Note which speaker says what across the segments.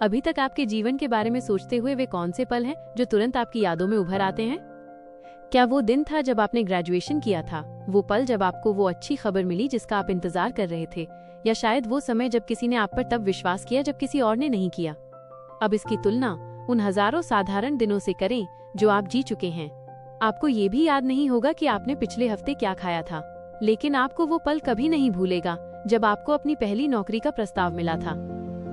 Speaker 1: अभी तक आपके जीवन के बारे में सोचते हुए वे कौन से पल हैं जो तुरंत आपकी यादों में उभर आते हैं? क्या वो दिन था जब आपने ग्रेजुएशन किया था, वो पल जब आपको वो अच्छी खबर मिली जिसका आप इंतजार कर रहे थे, या शायद वो समय जब किसी ने आप पर तब विश्वास किया जब किसी और ने नहीं किया? अब इसकी तुलना उन हजारों साधारण दिनों से करें जो आप जी चुके हैं। आपको ये भी याद नहीं होगा कि आपने पिछले हफ्ते क्या खाया था, लेकिन आपको वो पल कभी नहीं भूलेगा जब आपको अपनी पहली नौकरी का प्रस्ताव मिला था।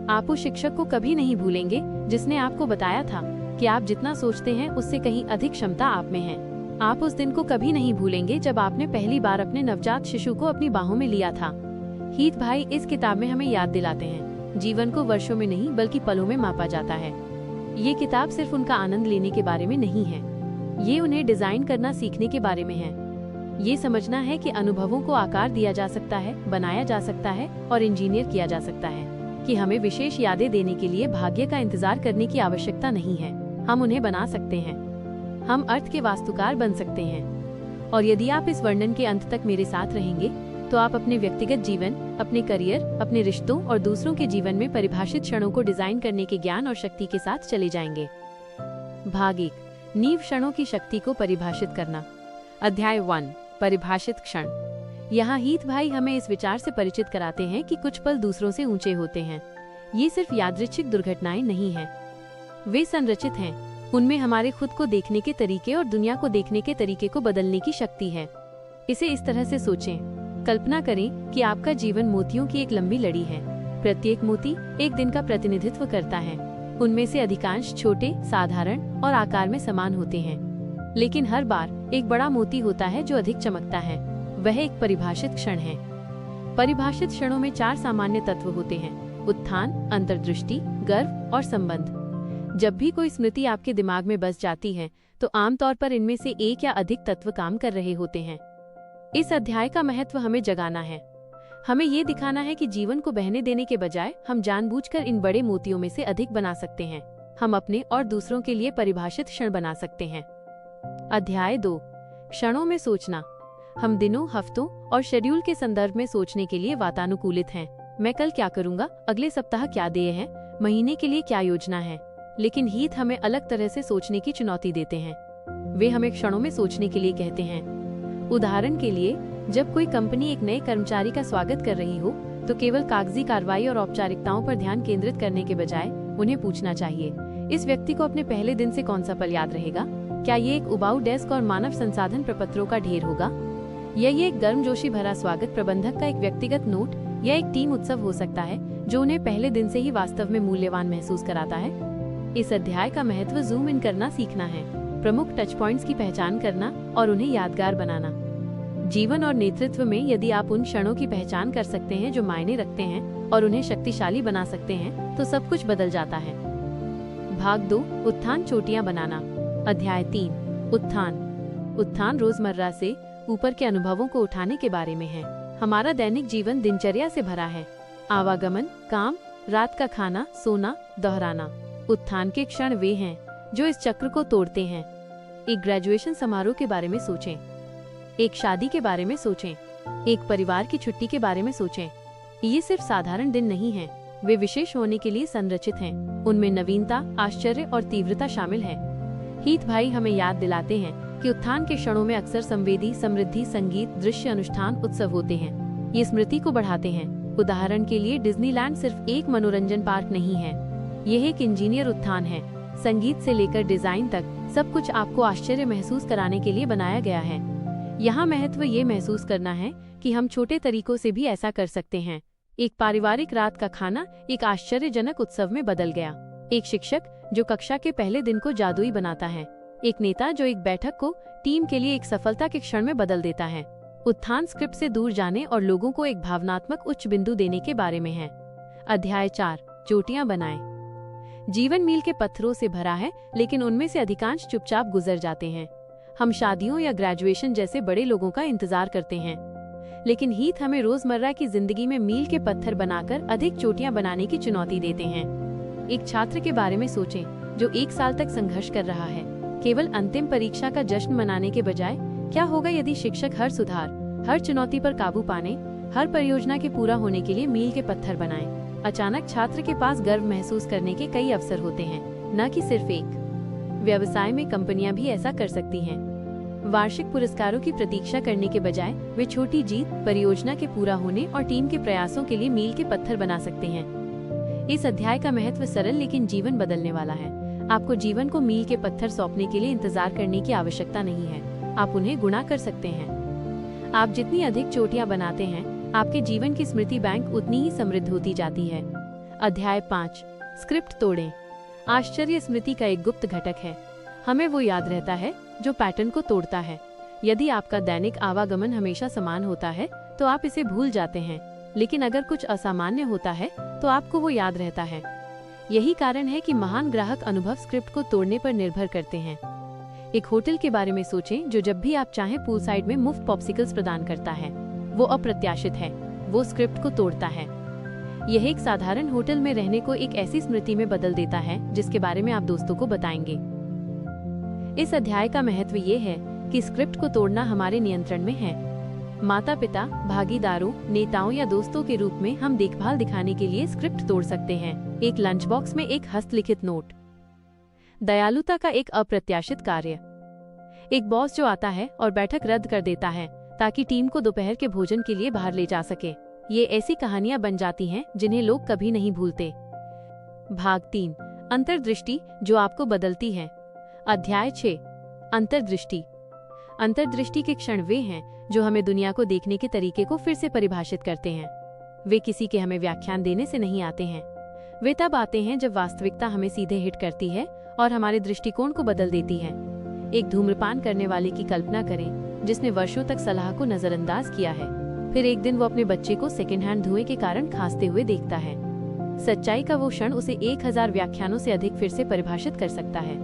Speaker 1: आप उस शिक्षक को कभी नहीं भूलेंगे जिसने आपको बताया था कि आप जितना सोचते हैं उससे कहीं अधिक क्षमता आप में है। आप उस दिन को कभी नहीं भूलेंगे जब आपने पहली बार अपने नवजात शिशु को अपनी बाहों में लिया था। हीथ भाई इस किताब में हमें याद दिलाते हैं, जीवन को वर्षों में नहीं बल्कि पलों में मापा जाता है। ये किताब सिर्फ उनका आनंद लेने के बारे में नहीं है, ये उन्हें डिजाइन करना सीखने के बारे में है। ये समझना है कि अनुभवों को आकार दिया जा सकता है, बनाया जा सकता है और इंजीनियर किया जा सकता है, कि हमें विशेष यादें देने के लिए भाग्य का इंतजार करने की आवश्यकता नहीं है। हम उन्हें बना सकते हैं, हम अर्थ के वास्तुकार बन सकते हैं। और यदि आप इस वर्णन के अंत तक मेरे साथ रहेंगे तो आप अपने व्यक्तिगत जीवन, अपने करियर, अपने रिश्तों और दूसरों के जीवन में परिभाषित क्षणों को डिजाइन करने के ज्ञान और शक्ति के साथ चले जाएंगे। भाग 1, नींव क्षणों की शक्ति को परिभाषित करना। अध्याय 1, परिभाषित क्षण। यहाँ हीथ भाई हमें इस विचार से परिचित कराते हैं कि कुछ पल दूसरों से ऊंचे होते हैं। ये सिर्फ यादृच्छिक दुर्घटनाएं नहीं हैं, वे संरचित हैं। उनमें हमारे खुद को देखने के तरीके और दुनिया को देखने के तरीके को बदलने की शक्ति है। इसे इस तरह से सोचें, कल्पना करें कि आपका जीवन मोतियों की एक लंबी लड़ी है। प्रत्येक मोती एक दिन का प्रतिनिधित्व करता है। उनमें से अधिकांश छोटे, साधारण और आकार में समान होते हैं, लेकिन हर बार एक बड़ा मोती होता है जो अधिक चमकता है। वह एक परिभाषित क्षण है। परिभाषित क्षणों में 4 सामान्य तत्व होते हैं: उत्थान, अंतर्दृष्टि, गर्व और संबंध। जब भी कोई स्मृति आपके दिमाग में बस जाती है तो आमतौर पर इनमें से एक या अधिक तत्व काम कर रहे होते हैं। इस अध्याय का महत्व हमें जगाना है। हमें ये दिखाना है कि जीवन को बहने देने के बजाय हम जानबूझकर इन बड़े मोतियों में से अधिक बना सकते हैं। हम अपने और दूसरों के लिए परिभाषित क्षण बना सकते हैं। अध्याय 2, क्षणों में सोचना। हम दिनों, हफ्तों और शेड्यूल के संदर्भ में सोचने के लिए वातानुकूलित हैं। मैं कल क्या करूंगा, अगले सप्ताह क्या देय है, महीने के लिए क्या योजना है। लेकिन हीथ हमें अलग तरह से सोचने की चुनौती देते हैं। वे हमें क्षणों में सोचने के लिए कहते हैं। उदाहरण के लिए, जब कोई कंपनी एक नए कर्मचारी का स्वागत कर रही हो तो केवल कागजी कार्रवाई और औपचारिकताओं पर ध्यान केंद्रित करने के बजाय उन्हें पूछना चाहिए, इस व्यक्ति को अपने पहले दिन से कौन सा पल याद रहेगा? क्या ये एक उबाऊ डेस्क और मानव संसाधन प्रपत्रों का ढेर होगा, या ये एक गर्मजोशी भरा स्वागत प्रबंधक का एक व्यक्तिगत नोट या एक टीम उत्सव हो सकता है जो उन्हें पहले दिन से ही वास्तव में मूल्यवान महसूस कराता है? इस अध्याय का महत्व जूम इन करना सीखना है, प्रमुख टच पॉइंट्स की पहचान करना और उन्हें यादगार बनाना। जीवन और नेतृत्व में यदि आप उन क्षणों की पहचान कर सकते हैं जो मायने रखते हैं और उन्हें शक्तिशाली बना सकते हैं तो सब कुछ बदल जाता है। भाग 2, उत्थान चोटियां बनाना। अध्याय 3, उत्थान। उत्थान रोजमर्रा से ऊपर के अनुभवों को उठाने के बारे में है। हमारा दैनिक जीवन दिनचर्या से भरा है, आवागमन, काम, रात का खाना, सोना, दोहराना। उत्थान के क्षण वे हैं जो इस चक्र को तोड़ते हैं। एक ग्रेजुएशन समारोह के बारे में सोचें, एक शादी के बारे में सोचें, एक परिवार की छुट्टी के बारे में सोचें। ये सिर्फ साधारण दिन नहीं हैं, वे विशेष होने के लिए संरचित हैं। उनमें नवीनता, आश्चर्य और तीव्रता शामिल है। हीथ भाई हमें याद दिलाते हैं कि उत्थान के क्षणों में अक्सर संवेदी, समृद्धि, संगीत, दृश्य, अनुष्ठान, उत्सव होते हैं। ये स्मृति को बढ़ाते हैं। उदाहरण के लिए, डिज्नीलैंड सिर्फ एक मनोरंजन पार्क नहीं है, यह एक इंजीनियर उत्थान है। संगीत से लेकर डिजाइन तक सब कुछ आपको आश्चर्य महसूस कराने के लिए बनाया गया है। यहाँ महत्व ये महसूस करना है कि हम छोटे तरीकों से भी ऐसा कर सकते हैं। एक पारिवारिक रात का खाना एक आश्चर्यजनक उत्सव में बदल गया। एक शिक्षक जो कक्षा के पहले दिन को जादुई बनाता है। एक नेता जो एक बैठक को टीम के लिए एक सफलता के क्षण में बदल देता है। उत्थान स्क्रिप्ट से दूर जाने और लोगों को एक भावनात्मक उच्च बिंदु देने के बारे में है। अध्याय 4, चोटियां बनाएं। जीवन मील के पत्थरों से भरा है, लेकिन उनमें से अधिकांश चुपचाप गुजर जाते हैं। हम शादियों या ग्रेजुएशन जैसे बड़े लोगों का इंतजार करते हैं, लेकिन हीथ हमें रोजमर्रा की जिंदगी में मील के पत्थर बनाकर अधिक चोटियां बनाने की चुनौती देते हैं। एक छात्र के बारे में सोचें जो 1 साल तक संघर्ष कर रहा है, केवल अंतिम परीक्षा का जश्न मनाने के बजाय। क्या होगा यदि शिक्षक हर सुधार, हर चुनौती पर काबू पाने, हर परियोजना के पूरा होने के लिए मील के पत्थर बनाएं? अचानक छात्र के पास गर्व महसूस करने के कई अवसर होते हैं, न कि सिर्फ एक। व्यवसाय में कंपनियां भी ऐसा कर सकती हैं। वार्षिक पुरस्कारों की प्रतीक्षा करने के बजाय वे छोटी जीत, परियोजना के पूरा होने और टीम के प्रयासों के लिए मील के पत्थर बना सकते हैं। इस अध्याय का महत्व सरल लेकिन जीवन बदलने वाला है। आपको जीवन को मील के पत्थर सौंपने के लिए इंतजार करने की आवश्यकता नहीं है, आप उन्हें गुणा कर सकते हैं। आप जितनी अधिक चोटियां बनाते हैं, आपके जीवन की स्मृति बैंक उतनी ही समृद्ध होती जाती है। अध्याय 5, स्क्रिप्ट तोड़ें। आश्चर्य स्मृति का एक गुप्त घटक है। हमें वो याद रहता है जो पैटर्न को तोड़ता है। यदि आपका दैनिक आवागमन हमेशा समान होता है तो आप इसे भूल जाते हैं, लेकिन अगर कुछ असामान्य होता है तो आपको वो याद रहता है। यही कारण है कि महान ग्राहक अनुभव स्क्रिप्ट को तोड़ने पर निर्भर करते हैं। एक होटल के बारे में सोचें जो जब भी आप चाहें पूल साइड में मुफ्त पॉप्सिकल्स प्रदान करता है। वो अप्रत्याशित है, वो स्क्रिप्ट को तोड़ता है। यह एक साधारण होटल में रहने को एक ऐसी स्मृति में बदल देता है जिसके बारे में आप दोस्तों को बताएंगे। इस अध्याय का महत्व ये है कि स्क्रिप्ट को तोड़ना हमारे नियंत्रण में है। माता पिता, भागीदारों, नेताओं या दोस्तों के रूप में हम देखभाल दिखाने के लिए स्क्रिप्ट तोड़ सकते हैं। एक लंच बॉक्स में एक हस्तलिखित नोट, दयालुता का एक अप्रत्याशित कार्य, एक बॉस जो आता है और बैठक रद्द कर देता है ताकि टीम को दोपहर के भोजन के लिए बाहर ले जा सके। ये ऐसी कहानियां बन जाती हैं जिन्हें लोग कभी नहीं भूलते। भाग 3, अंतर्दृष्टि जो आपको बदलती है। अध्याय 6, अंतर्दृष्टि। अंतर्दृष्टि के क्षण वे हैं जो हमें दुनिया को देखने के तरीके को फिर से परिभाषित करते हैं। वे किसी के हमें व्याख्यान देने से नहीं आते हैं। वे तब आते हैं जब वास्तविकता हमें सीधे हिट करती है और हमारे दृष्टिकोण को बदल देती है। एक धूम्रपान करने वाले की कल्पना करें जिसने वर्षों तक सलाह को नजरअंदाज किया है। फिर एक दिन वो अपने बच्चे को सेकेंड हैंड धुएं के कारण खांसते हुए देखता है। सच्चाई का वो क्षण उसे 1000 व्याख्यानों से अधिक फिर से परिभाषित कर सकता है।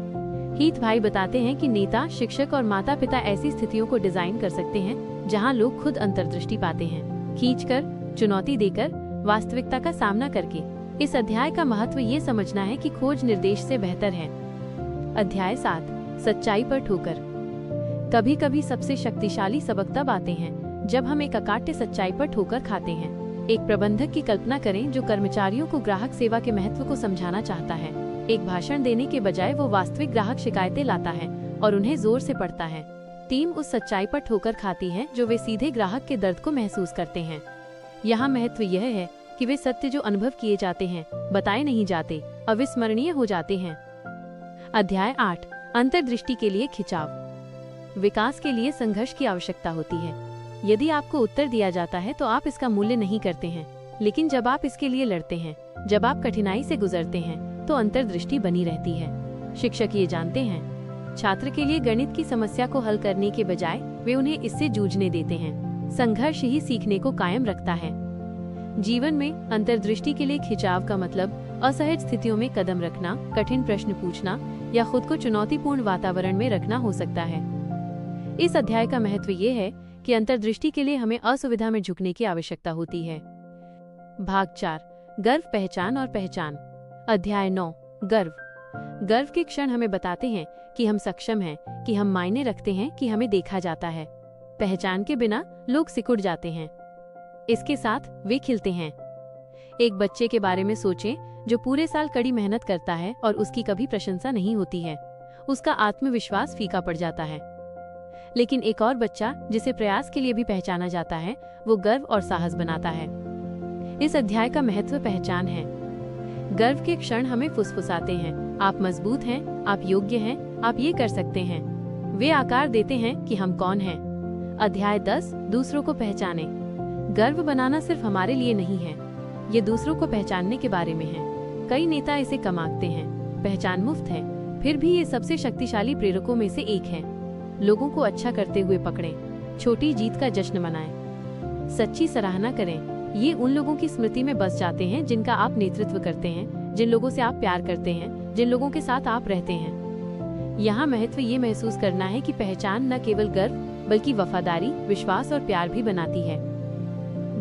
Speaker 1: हीथ भाई बताते हैं कि नेता, शिक्षक और माता पिता ऐसी स्थितियों को डिजाइन कर सकते हैं जहां लोग खुद अंतर्दृष्टि पाते हैं, खींचकर, चुनौती देकर, वास्तविकता का सामना करके। इस अध्याय का महत्व ये समझना है कि खोज निर्देश से बेहतर है। अध्याय 7, सच्चाई पर ठोकर। कभी कभी सबसे शक्तिशाली सबक तब आते हैं जब हम एक अकाट्य सच्चाई पर ठोकर खाते हैं। एक प्रबंधक की कल्पना करें जो कर्मचारियों को ग्राहक सेवा के महत्व को समझाना चाहता है। एक भाषण देने के बजाय वो वास्तविक ग्राहक शिकायतें लाता है और उन्हें जोर से पढ़ता है। टीम उस सच्चाई पर ठोकर खाती है जो वे सीधे ग्राहक के दर्द को महसूस करते हैं। यहाँ महत्व यह है कि वे सत्य जो अनुभव किए जाते हैं, बताए नहीं जाते, अविस्मरणीय हो जाते हैं। अध्याय 8, अंतर्दृष्टि के लिए खिंचाव। विकास के लिए संघर्ष की आवश्यकता होती है। यदि आपको उत्तर दिया जाता है तो आप इसका मूल्य नहीं करते हैं, लेकिन जब आप इसके लिए लड़ते हैं, जब आप कठिनाई से गुजरते हैं, तो अंतर्दृष्टि बनी रहती है। शिक्षक ये जानते हैं, छात्र के लिए गणित की समस्या को हल करने के बजाय वे उन्हें इससे जूझने देते हैं। संघर्ष ही सीखने को कायम रखता है। जीवन में अंतर्दृष्टि के लिए खिंचाव का मतलब असहज स्थितियों में कदम रखना, कठिन प्रश्न पूछना या खुद को चुनौतीपूर्ण वातावरण में रखना हो सकता है। इस अध्याय का महत्व ये है कि अंतर्दृष्टि के लिए हमें असुविधा में झुकने की आवश्यकता होती है। भाग 4, गर्व, पहचान और पहचान। अध्याय 9, गर्व। गर्व के क्षण हमें बताते हैं कि हम सक्षम हैं, कि हम मायने रखते हैं, कि हमें देखा जाता है। पहचान के बिना लोग सिकुड़ जाते हैं, इसके साथ वे खिलते हैं। एक बच्चे के बारे में सोचें जो पूरे साल कड़ी मेहनत करता है और उसकी कभी प्रशंसा नहीं होती है। उसका आत्मविश्वास फीका पड़ जाता है। लेकिन एक और बच्चा जिसे प्रयास के लिए भी पहचाना जाता है, वो गर्व और साहस बनाता है। इस अध्याय का महत्व पहचान है। गर्व के क्षण हमें फुसफुसाते हैं, आप मजबूत हैं, आप योग्य हैं, आप ये कर सकते हैं। वे आकार देते हैं कि हम कौन हैं। अध्याय 10, दूसरों को पहचाने। गर्व बनाना सिर्फ हमारे लिए नहीं है, ये दूसरों को पहचानने के बारे में है। कई नेता इसे कमाते हैं। पहचान मुफ्त है, फिर भी ये सबसे शक्तिशाली प्रेरकों में से एक है। लोगों को अच्छा करते हुए पकड़ें, छोटी जीत का जश्न मनाएं, सच्ची सराहना करें। ये उन लोगों की स्मृति में बस जाते हैं जिनका आप नेतृत्व करते हैं, जिन लोगों से आप प्यार करते हैं, जिन लोगों के साथ आप रहते हैं। यहाँ महत्व ये महसूस करना है कि पहचान न केवल गर्व बल्कि वफादारी, विश्वास और प्यार भी बनाती है।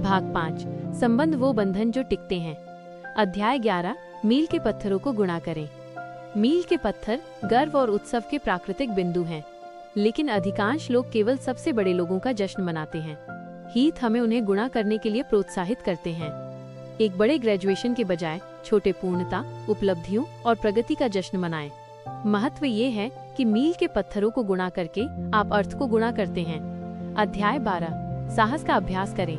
Speaker 1: भाग 5, संबंध, वो बंधन जो टिकते हैं। अध्याय 11, मील के पत्थरों को गुणा करें। मील के पत्थर गर्व और उत्सव के प्राकृतिक बिंदु हैं, लेकिन अधिकांश लोग केवल सबसे बड़े लोगों का जश्न मनाते हैं। हीथ हमें उन्हें गुणा करने के लिए प्रोत्साहित करते हैं। एक बड़े ग्रेजुएशन के बजाय छोटे पूर्णता, उपलब्धियों और प्रगति का जश्न मनाएं। महत्व ये है कि मील के पत्थरों को गुणा करके आप अर्थ को गुणा करते हैं। अध्याय 12, साहस का अभ्यास करें।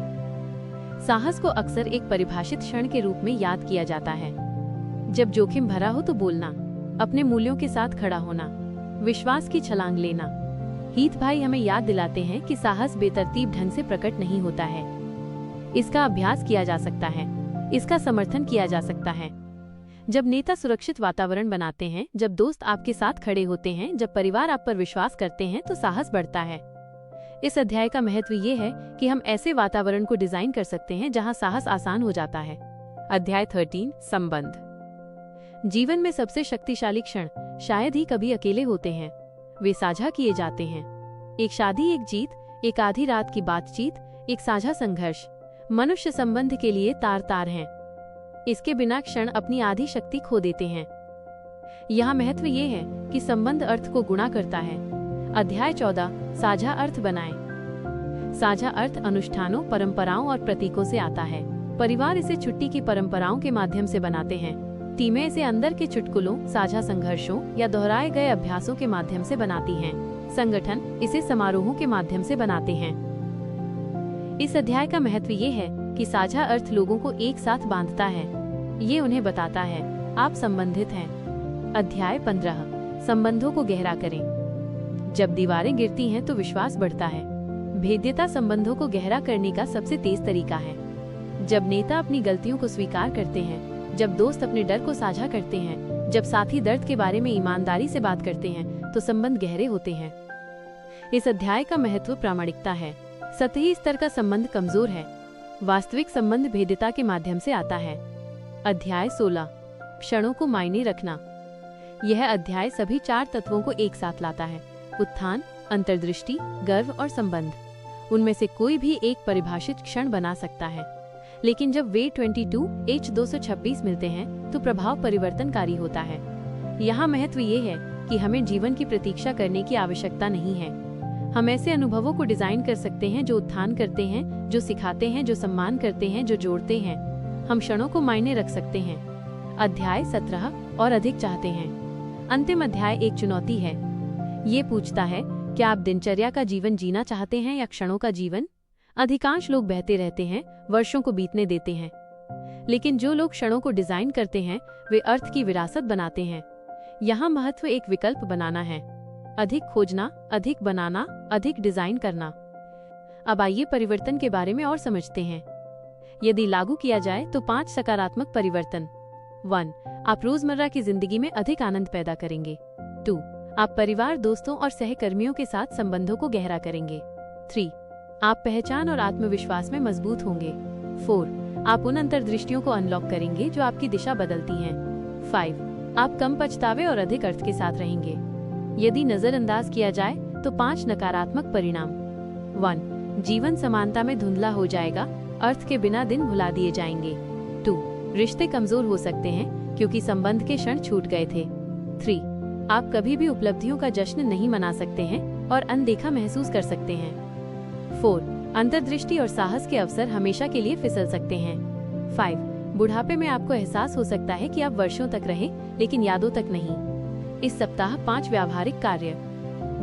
Speaker 1: साहस को अक्सर एक परिभाषित क्षण के रूप में याद किया जाता है। जब जोखिम भरा हो तो बोलना, अपने मूल्यों के साथ खड़ा होना, विश्वास की छलांग लेना। हीथ भाई हमें याद दिलाते हैं कि साहस बेतरतीब ढंग से प्रकट नहीं होता है। इसका अभ्यास किया जा सकता है, इसका समर्थन किया जा सकता है। जब नेता सुरक्षित वातावरण बनाते हैं, जब दोस्त आपके साथ खड़े होते हैं, जब परिवार आप पर विश्वास करते हैं तो साहस बढ़ता है। इस अध्याय का महत्व ये है कि हम ऐसे वातावरण को डिजाइन कर सकते हैं जहां साहस आसान हो जाता है। अध्याय 13, संबंध। जीवन में सबसे शक्तिशाली क्षण शायद ही कभी अकेले होते हैं, वे साझा किए जाते हैं। एक शादी, एक जीत, एक आधी रात की बातचीत, एक साझा संघर्ष मनुष्य संबंध के लिए तार तार हैं। इसके बिना क्षण अपनी आधी शक्ति खो देते हैं। यहाँ महत्व ये है कि संबंध अर्थ को गुणा करता है। अध्याय 14, साझा अर्थ बनाएं। साझा अर्थ अनुष्ठानों, परंपराओं और प्रतीकों से आता है। परिवार इसे छुट्टी की परंपराओं के माध्यम से बनाते हैं। टीमें इसे अंदर के चुटकुलों, साझा संघर्षों या दोहराए गए अभ्यासों के माध्यम से बनाती हैं। संगठन इसे समारोहों के माध्यम से बनाते हैं। इस अध्याय का महत्व ये है कि साझा अर्थ लोगों को एक साथ बांधता है। ये उन्हें बताता है आप संबंधित हैं। अध्याय 15, संबंधों को गहरा करें। जब दीवारें गिरती हैं तो विश्वास बढ़ता है। भेद्यता संबंधों को गहरा करने का सबसे तेज तरीका है। जब नेता अपनी गलतियों को स्वीकार करते हैं, जब दोस्त अपने डर को साझा करते हैं, जब साथी दर्द के बारे में ईमानदारी से बात करते हैं, तो संबंध गहरे होते हैं। इस अध्याय का महत्व प्रामाणिकता है। सतही स्तर का संबंध कमजोर है, वास्तविक संबंध भेद्यता के माध्यम से आता है। अध्याय 16, क्षणों को मायने रखना। यह अध्याय सभी 4 तत्वों को एक साथ लाता है: उत्थान, अंतर्दृष्टि, गर्व और संबंध। उनमें से कोई भी एक परिभाषित क्षण बना सकता है, लेकिन जब वे 22H226 मिलते हैं तो प्रभाव परिवर्तनकारी होता है। यहाँ महत्व ये है कि हमें जीवन की प्रतीक्षा करने की आवश्यकता नहीं है। हम ऐसे अनुभवों को डिजाइन कर सकते हैं जो उत्थान करते हैं, जो सिखाते हैं, जो सम्मान करते हैं, जो जोड़ते हैं। हम क्षणों को मायने रख सकते हैं। अध्याय 17, और अधिक चाहते हैं। अंतिम अध्याय एक चुनौती है। ये पूछता है, क्या आप दिनचर्या का जीवन जीना चाहते हैं या क्षणों का जीवन? अधिकांश लोग बहते रहते हैं, वर्षों को बीतने देते हैं, लेकिन जो लोग क्षणों को डिजाइन करते हैं वे अर्थ की विरासत बनाते हैं। यहाँ महत्व एक विकल्प बनाना है। अधिक खोजना, अधिक बनाना, अधिक डिजाइन करना। अब आइए परिवर्तन के बारे में और समझते हैं। यदि लागू किया जाए तो 5 सकारात्मक परिवर्तन। 1. आप रोजमर्रा की जिंदगी में अधिक आनंद पैदा करेंगे। 2. आप परिवार, दोस्तों और सहकर्मियों के साथ संबंधों को गहरा करेंगे। 3. आप पहचान और आत्मविश्वास में मजबूत होंगे। 4. आप उन अंतर्दृष्टियों को अनलॉक करेंगे जो आपकी दिशा बदलती हैं। 5. आप कम पछतावे और अधिक अर्थ के साथ रहेंगे। यदि नजरअंदाज किया जाए तो 5 नकारात्मक परिणाम। 1. जीवन समानता में धुंधला हो जाएगा, अर्थ के बिना दिन भुला दिए जाएंगे। 2. रिश्ते कमजोर हो सकते हैं क्योंकि संबंध के क्षण छूट गए थे। 3. आप कभी भी उपलब्धियों का जश्न नहीं मना सकते हैं और अनदेखा महसूस कर सकते हैं। 4. अंतर्दृष्टि और साहस के अवसर हमेशा के लिए फिसल सकते हैं। 5. बुढ़ापे में आपको एहसास हो सकता है कि आप वर्षों तक रहे, लेकिन यादों तक नहीं। इस सप्ताह 5 व्यावहारिक कार्य।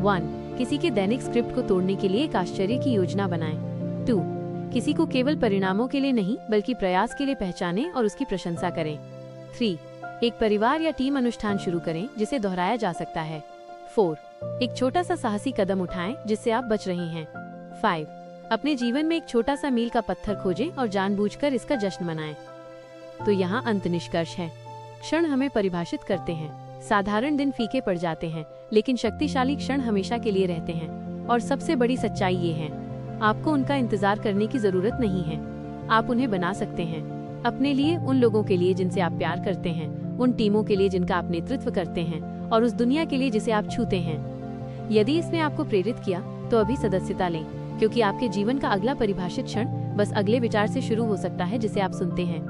Speaker 1: 1. किसी के दैनिक स्क्रिप्ट को तोड़ने के लिए एक आश्चर्य की योजना बनाएं। 2. किसी को केवल परिणामों के लिए नहीं बल्कि प्रयास के लिए पहचानें और उसकी प्रशंसा करें। 3. एक परिवार या टीम अनुष्ठान शुरू करें जिसे दोहराया जा सकता है। 4. एक छोटा सा साहसी कदम उठाएं जिससे आप बच रहे हैं। 5. अपने जीवन में एक छोटा सा मील का पत्थर खोजें और जानबूझकर इसका जश्न मनाएं। तो यहाँ अंत निष्कर्ष है। क्षण हमें परिभाषित करते हैं। साधारण दिन फीके पड़ जाते हैं, लेकिन शक्तिशाली क्षण हमेशा के लिए रहते हैं। और सबसे बड़ी सच्चाई ये है, आपको उनका इंतजार करने की जरूरत नहीं है। आप उन्हें बना सकते हैं। अपने लिए, उन लोगों के लिए जिनसे आप प्यार करते हैं, उन टीमों के लिए जिनका आप नेतृत्व करते हैं, और उस दुनिया के लिए जिसे आप छूते हैं। यदि इसने आपको प्रेरित किया तो अभी सदस्यता लें, क्योंकि आपके जीवन का अगला परिभाषित क्षण बस अगले विचार से शुरू हो सकता है जिसे आप सुनते हैं।